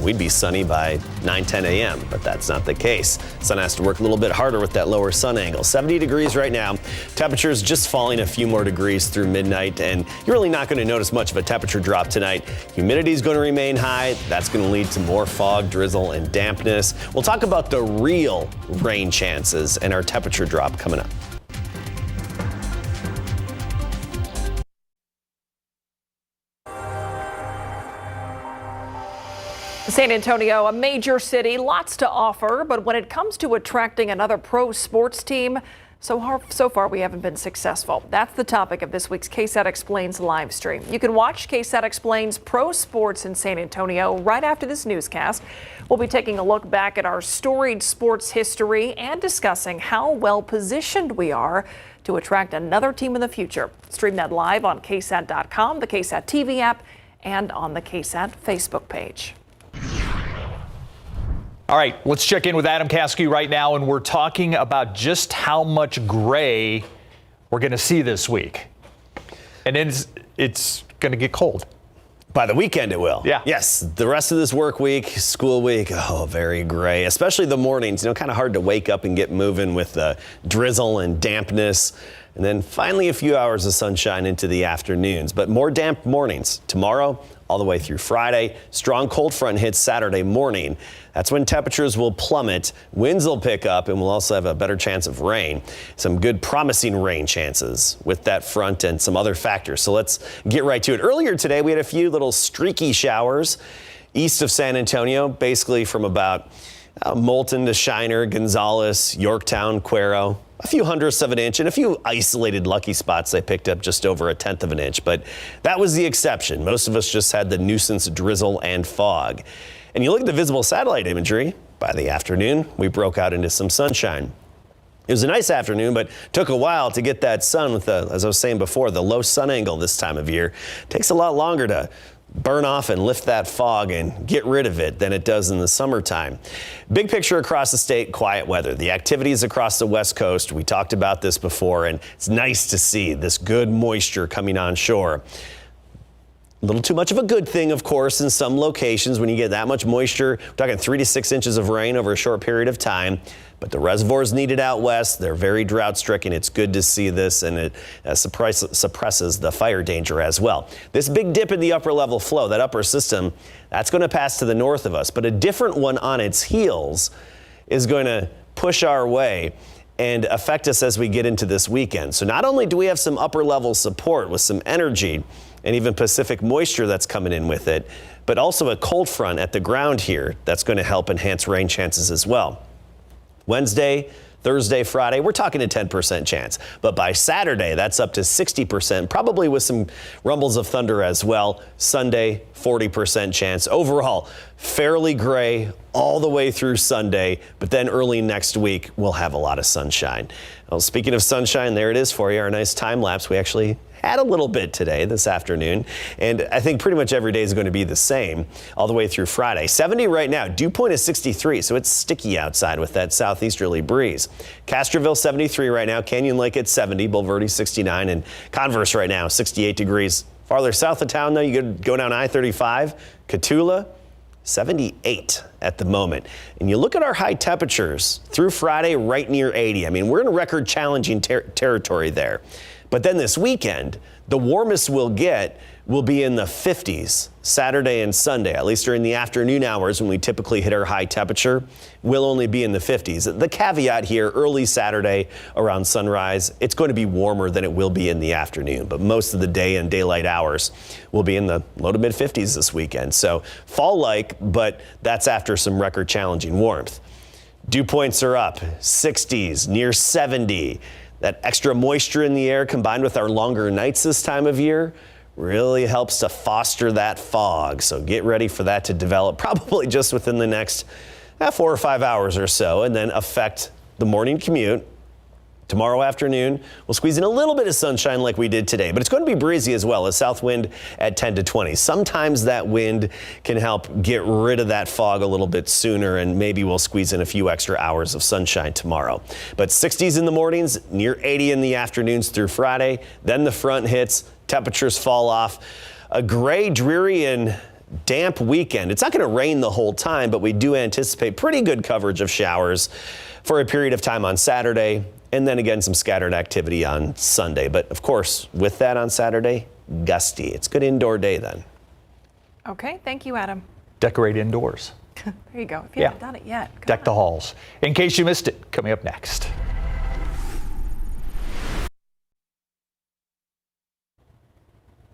we'd be sunny by 9-10 a.m., but that's not the case. Sun has to work a little bit harder with that lower sun angle. 70 degrees right now. Temperatures just falling a few more degrees through midnight, and you're really not going to notice much of a temperature drop tonight. Humidity is going to remain high. That's going to lead to more fog, drizzle, and dampness. We'll talk about the real rain chances and our temperature drop coming up. San Antonio, a major city, lots to offer, but when it comes to attracting another pro sports team, so far we haven't been successful. That's the topic of this week's KSAT Explains live stream. You can watch KSAT Explains Pro Sports in San Antonio right after this newscast. We'll be taking a look back at our storied sports history and discussing how well positioned we are to attract another team in the future. Stream that live on KSAT.com, the KSAT TV app, and on the KSAT Facebook page. All right, let's check in with Adam Caskey right now, and we're talking about just how much gray we're going to see this week. And then it's going to get cold. By the weekend it will. Yeah. Yes, the rest of this work week, school week, very gray, especially the mornings. Kind of hard to wake up and get moving with the drizzle and dampness. And then finally a few hours of sunshine into the afternoons. But more damp mornings tomorrow all the way through Friday. Strong cold front hits Saturday morning. That's when temperatures will plummet, winds will pick up, and we'll also have a better chance of rain. Some good promising rain chances with that front and some other factors. So let's get right to it. Earlier today, we had a few little streaky showers east of San Antonio, basically from about Moulton to Shiner, Gonzales, Yorktown, Cuero. A few hundredths of an inch and a few isolated lucky spots they picked up just over a tenth of an inch, but that was the exception. Most of us just had the nuisance drizzle and fog. And you look at the visible satellite imagery, by the afternoon, we broke out into some sunshine. It was a nice afternoon, but took a while to get that sun with as I was saying before, the low sun angle this time of year. Takes a lot longer to burn off and lift that fog and get rid of it than it does in the summertime. Big picture across the state, quiet weather. The activities across the West Coast, we talked about this before, and it's nice to see this good moisture coming on shore. A little too much of a good thing, of course, in some locations when you get that much moisture. We're talking 3 to 6 inches of rain over a short period of time. But the reservoirs needed out west. They're very drought stricken. It's good to see this, and it suppresses the fire danger as well. This big dip in the upper level flow, that upper system, that's going to pass to the north of us. But a different one on its heels is going to push our way and affect us as we get into this weekend. So not only do we have some upper level support with some energy and even Pacific moisture that's coming in with it, but also a cold front at the ground here that's going to help enhance rain chances as well. Wednesday, Thursday, Friday, we're talking a 10% chance. But by Saturday, that's up to 60%, probably with some rumbles of thunder as well. Sunday, 40% chance. Overall, fairly gray all the way through Sunday, but then early next week, we'll have a lot of sunshine. Well, speaking of sunshine, there it is for you, our nice time lapse. We actually had a little bit today, this afternoon, and I think pretty much every day is going to be the same all the way through Friday. 70 right now, dew point is 63, so it's sticky outside with that southeasterly breeze. Castroville 73 right now, Canyon Lake at 70, Bulverde 69, and Converse right now 68 degrees. Farther south of town though, you could go down I-35, Cotulla 78 at the moment. And you look at our high temperatures through Friday, right near 80. I mean, we're in a record challenging territory there. But then this weekend, the warmest we'll get will be in the 50s Saturday and Sunday, at least during the afternoon hours when we typically hit our high temperature. We'll only be in the 50s. The caveat here, early Saturday around sunrise, it's going to be warmer than it will be in the afternoon, but most of the day and daylight hours will be in the low to mid 50s this weekend. So fall-like, but that's after some record challenging warmth. Dew points are up, 60s, near 70. That extra moisture in the air combined with our longer nights this time of year really helps to foster that fog. So get ready for that to develop probably just within the next 4 or 5 hours or so, and then affect the morning commute. Tomorrow afternoon, we'll squeeze in a little bit of sunshine like we did today, but it's going to be breezy as well, a south wind at 10 to 20. Sometimes that wind can help get rid of that fog a little bit sooner, and maybe we'll squeeze in a few extra hours of sunshine tomorrow. But 60s in the mornings, near 80 in the afternoons through Friday. Then the front hits, temperatures fall off. A gray, dreary, and damp weekend. It's not going to rain the whole time, but we do anticipate pretty good coverage of showers for a period of time on Saturday. And then again, some scattered activity on Sunday. But of course, with that on Saturday, gusty. It's a good indoor day then. Okay, thank you, Adam. Decorate indoors. There you go. If you haven't done it yet. Deck the halls. In case you missed it, coming up next.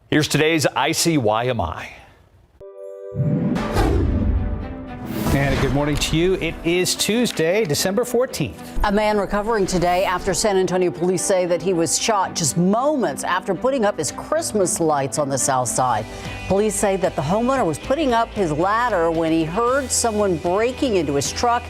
Here's today's ICYMI. And good morning to you. It is Tuesday, December 14th. A man recovering today after San Antonio police say that he was shot just moments after putting up his Christmas lights on the south side. Police say that the homeowner was putting up his ladder when he heard someone breaking into his truck.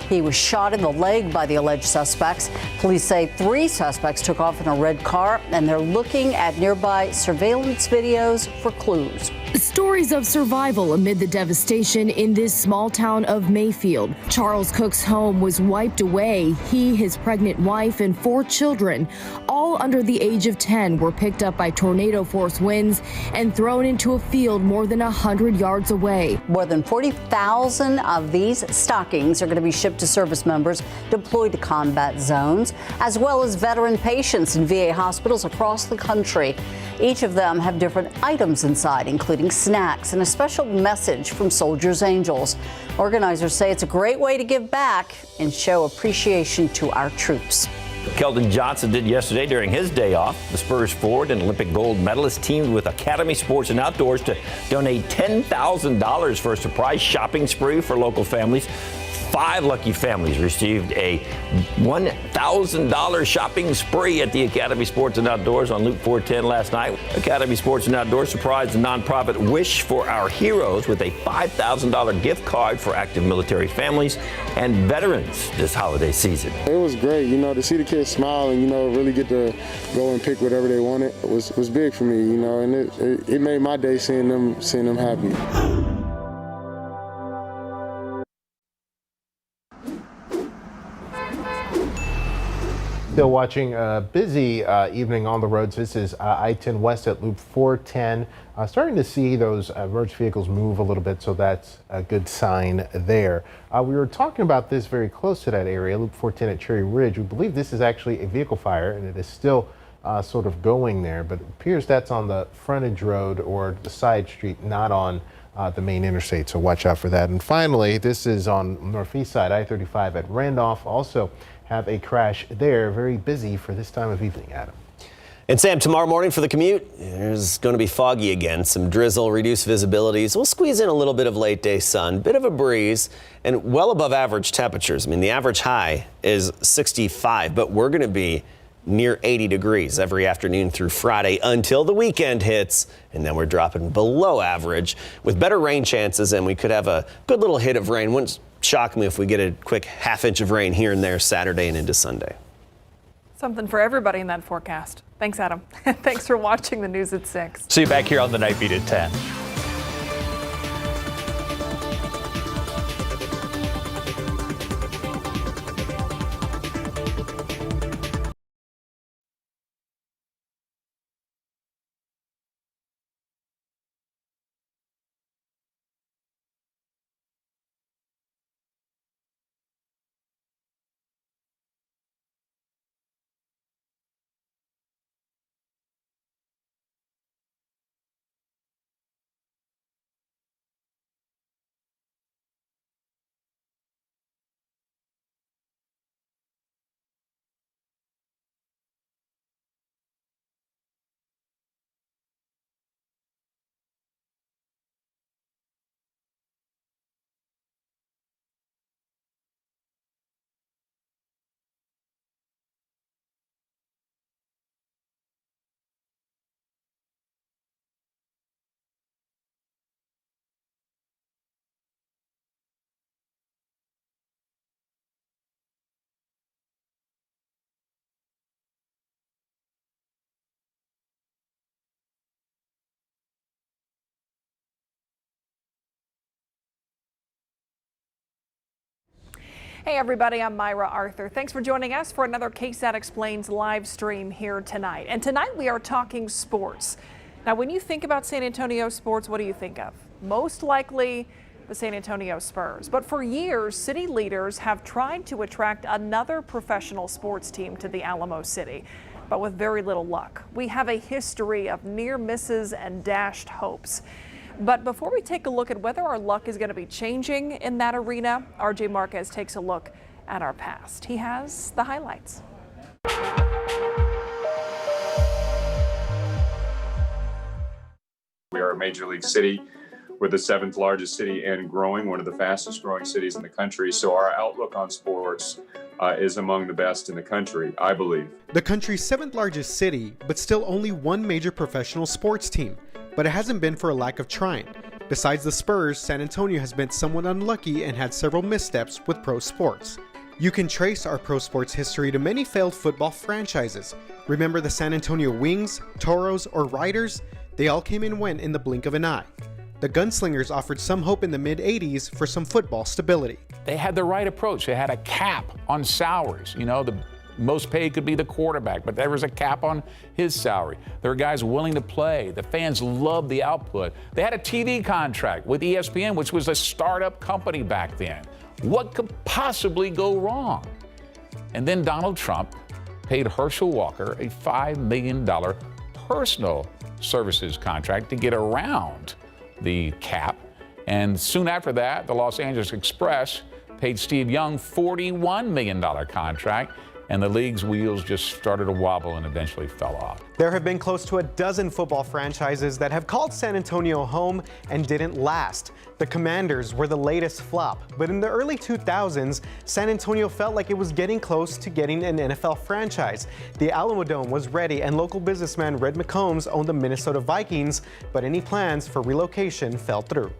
He was shot in the leg by the alleged suspects. Police say 3 suspects took off in a red car, and they're looking at nearby surveillance videos for clues. Stories of survival amid the devastation in this small town of Mayfield. Charles Cook's home was wiped away. He, his pregnant wife, and 4 children, all under the age of 10, were picked up by tornado force winds and thrown into a field more than 100 yards away. More than 40,000 of these stockings are going to be shipped to service members deployed to combat zones, as well as veteran patients in VA hospitals across the country. Each of them have different items inside, including snacks and a special message from Soldiers Angels. Organizers say it's a great way to give back and show appreciation to our troops. Keldon Johnson did yesterday during his day off. The Spurs forward and Olympic gold medalist teamed with Academy Sports and Outdoors to donate $10,000 for a surprise shopping spree for local families. 5 lucky families received a $1,000 shopping spree at the Academy Sports and Outdoors on Loop 410 last night. Academy Sports and Outdoors surprised the nonprofit Wish for Our Heroes with a $5,000 gift card for active military families and veterans this holiday season. It was great, to see the kids smile and, really get to go and pick whatever they wanted was big for me, and it made my day seeing them happy. Still watching a busy evening on the roads. This is I-10 West at Loop 410. Starting to see those emergency vehicles move a little bit, so that's a good sign there. We were talking about this very close to that area, Loop 410 at Cherry Ridge. We believe this is actually a vehicle fire, and it is still sort of going there, but it appears that's on the frontage road or the side street, not on the main interstate, so watch out for that. And finally, this is on northeast side, I-35 at Randolph. Also have a crash there. Very busy for this time of evening, Adam. And Sam, tomorrow morning for the commute, there's going to be foggy again. Some drizzle, reduced visibilities. We'll squeeze in a little bit of late day sun, bit of a breeze, and well above average temperatures. I mean, the average high is 65, but we're going to be near 80 degrees every afternoon through Friday until the weekend hits, and then we're dropping below average with better rain chances, and we could have a good little hit of rain. Wouldn't shock me if we get a quick half-inch of rain here and there Saturday and into Sunday. Something for everybody in that forecast. Thanks, Adam. Thanks for watching the news at 6. See you back here on the Night Beat at 10. Hey everybody, I'm Myra Arthur. Thanks for joining us for another KSAT Explains live stream here tonight. And tonight we are talking sports. Now when you think about San Antonio sports, what do you think of? Most likely the San Antonio Spurs. But for years, city leaders have tried to attract another professional sports team to the Alamo City, but with very little luck. We have a history of near misses and dashed hopes. But before we take a look at whether our luck is going to be changing in that arena, RJ Marquez takes a look at our past. He has the highlights. We are a major league city. We're the 7th largest city and growing, one of the fastest growing cities in the country. So our outlook on sports is among the best in the country, I believe. The country's 7th largest city, but still only one major professional sports team. But it hasn't been for a lack of trying. Besides the Spurs, San Antonio has been somewhat unlucky and had several missteps with pro sports. You can trace our pro sports history to many failed football franchises. Remember the San Antonio Wings, Toros, or Riders? They all came and went in the blink of an eye. The Gunslingers offered some hope in the mid-'80s for some football stability. They had the right approach. They had a cap on salaries. You know, the most paid could be the quarterback, but there was a cap on his salary. There were guys willing to play. The fans loved the output. They had a TV contract with ESPN, which was a startup company back then. What could possibly go wrong? And then Donald Trump paid Herschel Walker a $5 million personal services contract to get around the cap. And soon after that, the Los Angeles Express paid Steve Young $41 million contract. And the league's wheels just started to wobble and eventually fell off. There have been close to a dozen football franchises that have called San Antonio home and didn't last. The Commanders were the latest flop, but in the early 2000s, San Antonio felt like it was getting close to getting an NFL franchise. The Alamo Dome was ready, and local businessman Red McCombs owned the Minnesota Vikings, but any plans for relocation fell through.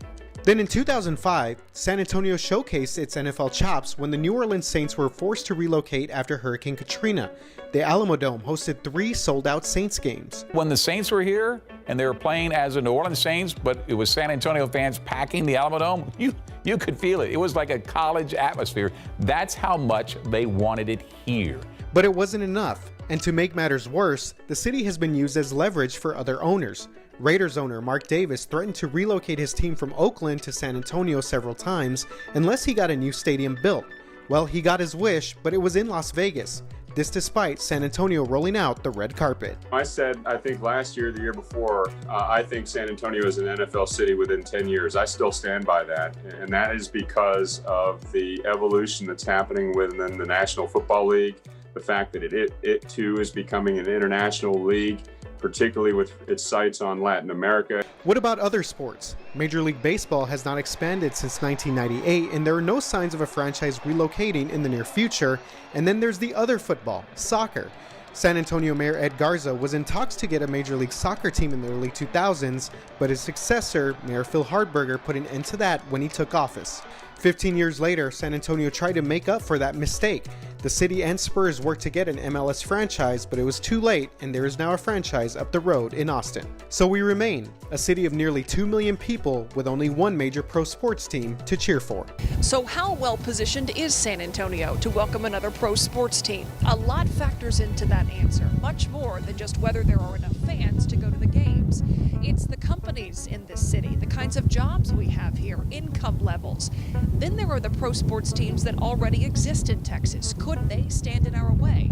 Then in 2005, San Antonio showcased its NFL chops when the New Orleans Saints were forced to relocate after Hurricane Katrina. The Alamo Dome hosted 3 sold-out Saints games. When the Saints were here and they were playing as the New Orleans Saints, but it was San Antonio fans packing the Alamo Dome, you could feel it. It was like a college atmosphere. That's how much they wanted it here. But it wasn't enough, and to make matters worse, the city has been used as leverage for other owners. Raiders owner Mark Davis threatened to relocate his team from Oakland to San Antonio several times unless he got a new stadium built. Well, he got his wish, but it was in Las Vegas. This despite San Antonio rolling out the red carpet. I said, I think last year, the year before, I think San Antonio is an NFL city within 10 years. I still stand by that. And that is because of the evolution that's happening within the National Football League. The fact that it too is becoming an international league, particularly with its sights on Latin America. What about other sports? Major League Baseball has not expanded since 1998, and there are no signs of a franchise relocating in the near future. And then there's the other football, soccer. San Antonio Mayor Ed Garza was in talks to get a Major League Soccer team in the early 2000s, but his successor, Mayor Phil Hardberger, put an end to that when he took office. 15 years later, San Antonio tried to make up for that mistake. The city and Spurs worked to get an MLS franchise, but it was too late, and there is now a franchise up the road in Austin. So we remain a city of nearly 2 million people with only one major pro sports team to cheer for. So how well positioned is San Antonio to welcome another pro sports team? A lot factors into that answer, much more than just whether there are enough fans to go to the games. It's the companies in this city, the kinds of jobs we have here, income levels. Then there are the pro sports teams that already exist in Texas. Could they stand in our way?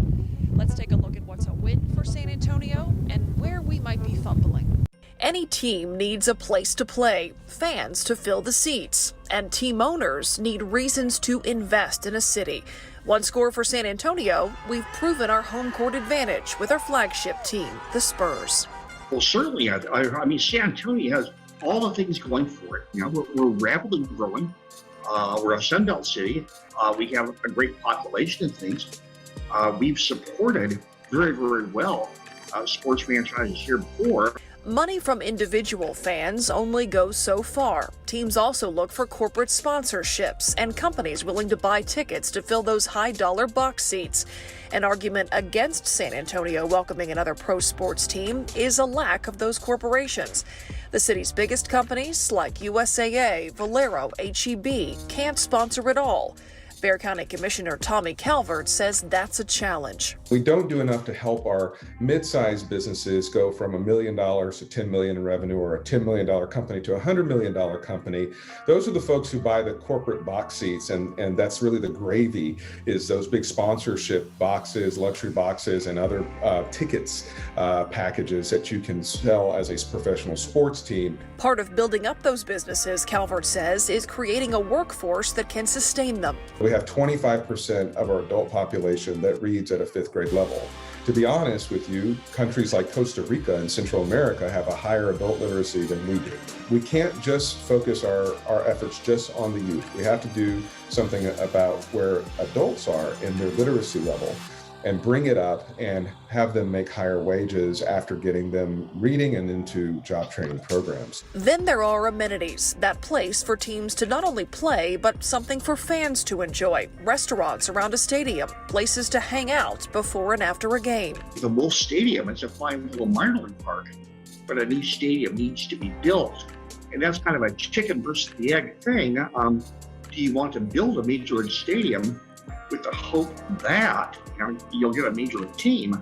Let's take a look at what's a win for San Antonio and where we might be fumbling. Any team needs a place to play, fans to fill the seats, and team owners need reasons to invest in a city. One score for San Antonio, we've proven our home court advantage with our flagship team, the Spurs. Well, certainly, I mean, San Antonio has all the things going for it. You know, we're rapidly growing. We're a Sunbelt city. We have a great population and things. We've supported very, very well sports franchises here before. Money from individual fans only goes so far. Teams also look for corporate sponsorships and companies willing to buy tickets to fill those high-dollar box seats. An argument against San Antonio welcoming another pro sports team is a lack of those corporations. The city's biggest companies, like USAA, Valero, HEB, can't sponsor it all. Bexar County Commissioner Tommy Calvert says that's a challenge. We don't do enough to help our mid-sized businesses go from $1 million to $10 million in revenue, or a $10 million company to a $100 million company. Those are the folks who buy the corporate box seats, and that's really the gravy, is those big sponsorship boxes, luxury boxes, and other tickets packages that you can sell as a professional sports team. Part of building up those businesses, Calvert says, is creating a workforce that can sustain them. We have 25% of our adult population that reads at a 5th grade level. To be honest with you, countries like Costa Rica and Central America have a higher adult literacy than we do. We can't just focus our efforts just on the youth. We have to do something about where adults are in their literacy level and bring it up and have them make higher wages after getting them reading and into job training programs. Then there are amenities, that place for teams to not only play, but something for fans to enjoy. Restaurants around a stadium, places to hang out before and after a game. The Wolf Stadium is a fine little minor league park, but a new stadium needs to be built. And that's kind of a chicken versus the egg thing. Do you want to build a major league stadium with the hope that you'll get a major league team,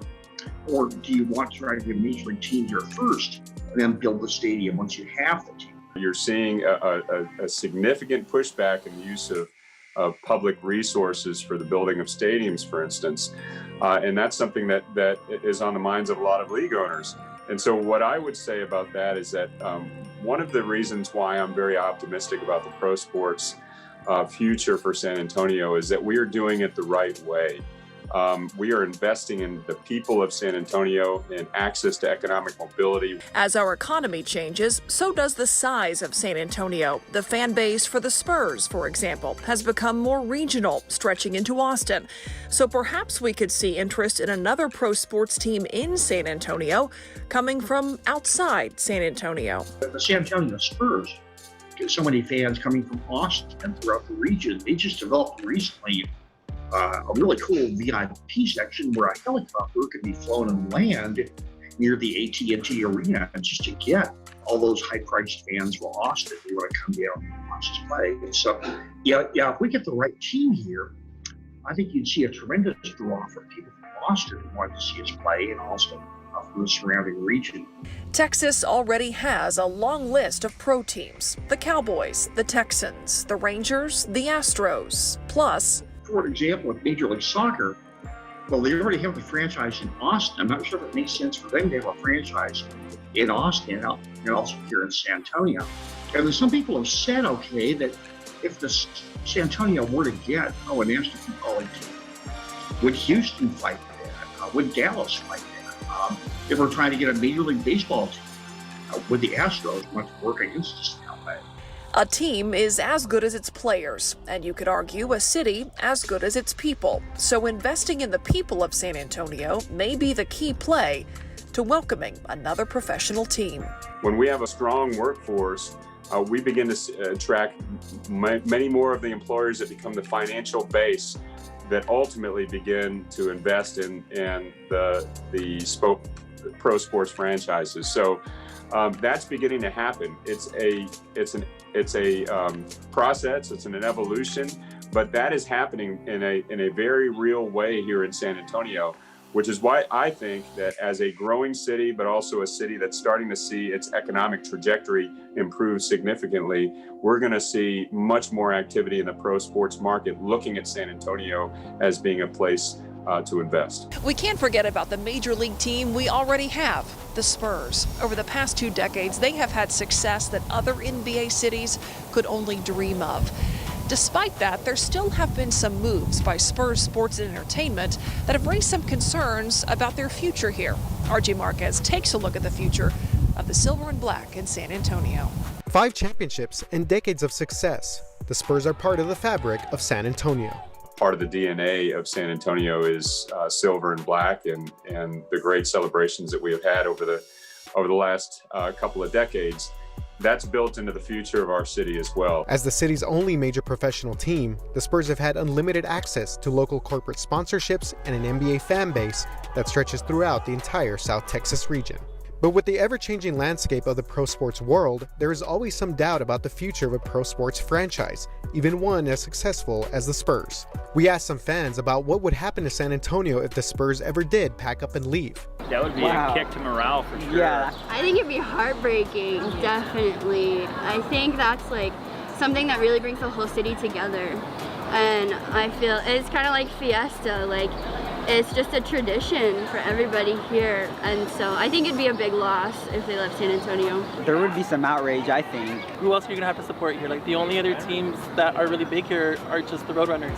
or do you want to try to get a major league team here first and then build the stadium once you have the team? You're seeing a significant pushback in the use of public resources for the building of stadiums, for instance, and that's something that is on the minds of a lot of league owners. And so what I would say about that is that one of the reasons why I'm very optimistic about the pro sports future for San Antonio is that we are doing it the right way. We are investing in the people of San Antonio and access to economic mobility. As our economy changes, so does the size of San Antonio. The fan base for the Spurs, for example, has become more regional, stretching into Austin. So perhaps we could see interest in another pro sports team in San Antonio coming from outside San Antonio. The San Antonio Spurs get so many fans coming from Austin and throughout the region. They just developed recently a really cool VIP section where a helicopter could be flown and land near the AT&T Arena, just to get all those high-priced fans from Austin who want to come down and watch us play. So, yeah, if we get the right team here, I think you'd see a tremendous draw for people from Austin who wanted to see us play, and also from the surrounding region. Texas already has a long list of pro teams: the Cowboys, the Texans, the Rangers, the Astros, plus. For example, with Major League Soccer, well, they already have a franchise in Austin. I'm not sure if it makes sense for them to have a franchise in Austin and also here in San Antonio. And then some people have said, okay, that if the San Antonio were to get a national football league team, would Houston fight for that? Would Dallas fight for that? If we're trying to get a Major League Baseball team, would the Astros want to work against us that way? A team is as good as its players, and you could argue a city as good as its people. So investing in the people of San Antonio may be the key play to welcoming another professional team. When we have a strong workforce, we begin to attract many more of the employers that become the financial base that ultimately begin to invest in the pro sports franchises. So that's beginning to happen. It's a process. It's an evolution, but that is happening in a very real way here in San Antonio, which is why I think that as a growing city, but also a city that's starting to see its economic trajectory improve significantly, we're going to see much more activity in the pro sports market, looking at San Antonio as being a place to invest. We can't forget about the major league team we already have, the Spurs. Over the past 2 decades, they have had success that other NBA cities could only dream of. Despite that, there still have been some moves by Spurs Sports and Entertainment that have raised some concerns about their future here. RJ Marquez takes a look at the future of the Silver and Black in San Antonio. 5 championships and decades of success. The Spurs are part of the fabric of San Antonio. Part of the DNA of San Antonio is silver and black, and the great celebrations that we have had over the last couple of decades. That's built into the future of our city as well. As the city's only major professional team, the Spurs have had unlimited access to local corporate sponsorships and an NBA fan base that stretches throughout the entire South Texas region. But with the ever-changing landscape of the pro sports world, there is always some doubt about the future of a pro sports franchise, even one as successful as the Spurs. We asked some fans about what would happen to San Antonio if the Spurs ever did pack up and leave. That would be a kick to morale for sure. Yeah. I think it'd be heartbreaking, definitely. I think that's like something that really brings the whole city together. And I feel it's kind of like Fiesta, like it's just a tradition for everybody here. And so I think it'd be a big loss if they left San Antonio. There would be some outrage, I think. Who else are you gonna have to support here? Like the only other teams that are really big here are just the Roadrunners.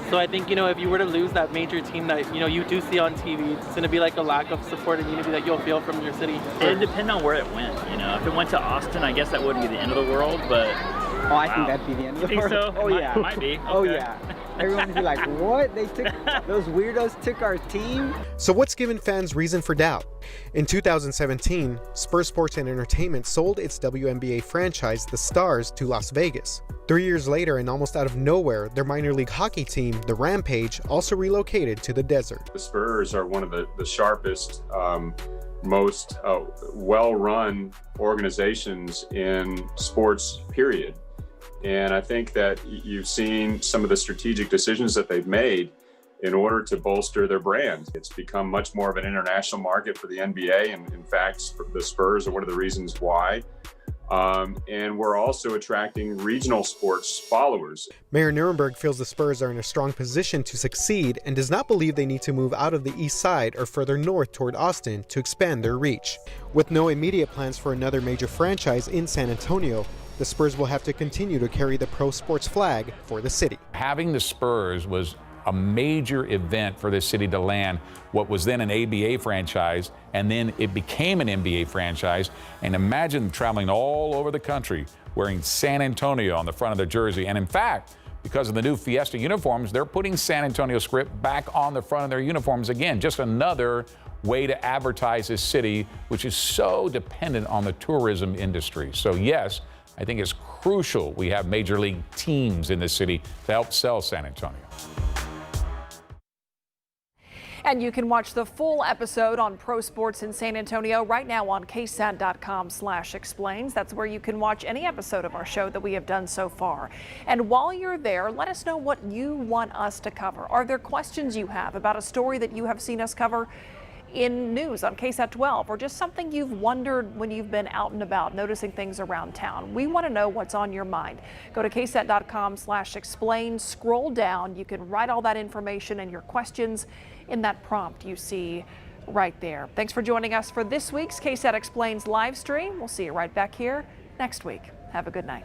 So I think, if you were to lose that major team that, you do see on TV, it's going to be like a lack of support and unity that you'll feel from your city. It'd depend on where it went, If it went to Austin, I guess that wouldn't be the end of the world, but... Oh, I think that'd be the end of the world. So? Oh, yeah. Might be. Okay. Oh, yeah. Everyone would be like, what? Those weirdos took our team? So what's given fans reason for doubt? In 2017, Spurs Sports and Entertainment sold its WNBA franchise, the Stars, to Las Vegas. 3 years later, and almost out of nowhere, their minor league hockey team, the Rampage, also relocated to the desert. The Spurs are one of the sharpest, most well-run organizations in sports, period. And I think that you've seen some of the strategic decisions that they've made in order to bolster their brand. It's become much more of an international market for the NBA, and in fact, the Spurs are one of the reasons why. And we're also attracting regional sports followers. Mayor Nirenberg feels the Spurs are in a strong position to succeed and does not believe they need to move out of the east side or further north toward Austin to expand their reach. With no immediate plans for another major franchise in San Antonio, the Spurs will have to continue to carry the pro sports flag for the city. Having the Spurs was a major event for this city to land what was then an ABA franchise, and then it became an NBA franchise. And imagine them traveling all over the country wearing San Antonio on the front of their jersey. And in fact, because of the new Fiesta uniforms, they're putting San Antonio script back on the front of their uniforms again. Just another way to advertise this city, which is so dependent on the tourism industry. So yes, I think it's crucial we have major league teams in this city to help sell San Antonio. And you can watch the full episode on pro sports in San Antonio right now on KSAT.com/explains. That's where you can watch any episode of our show that we have done so far. And while you're there, let us know what you want us to cover. Are there questions you have about a story that you have seen us cover in news on KSAT 12, or just something you've wondered when you've been out and about noticing things around town? We want to know what's on your mind. Go to KSAT.com/explain, scroll down. You can write all that information and your questions in that prompt you see right there. Thanks for joining us for this week's KSAT Explains live stream. We'll see you right back here next week. Have a good night.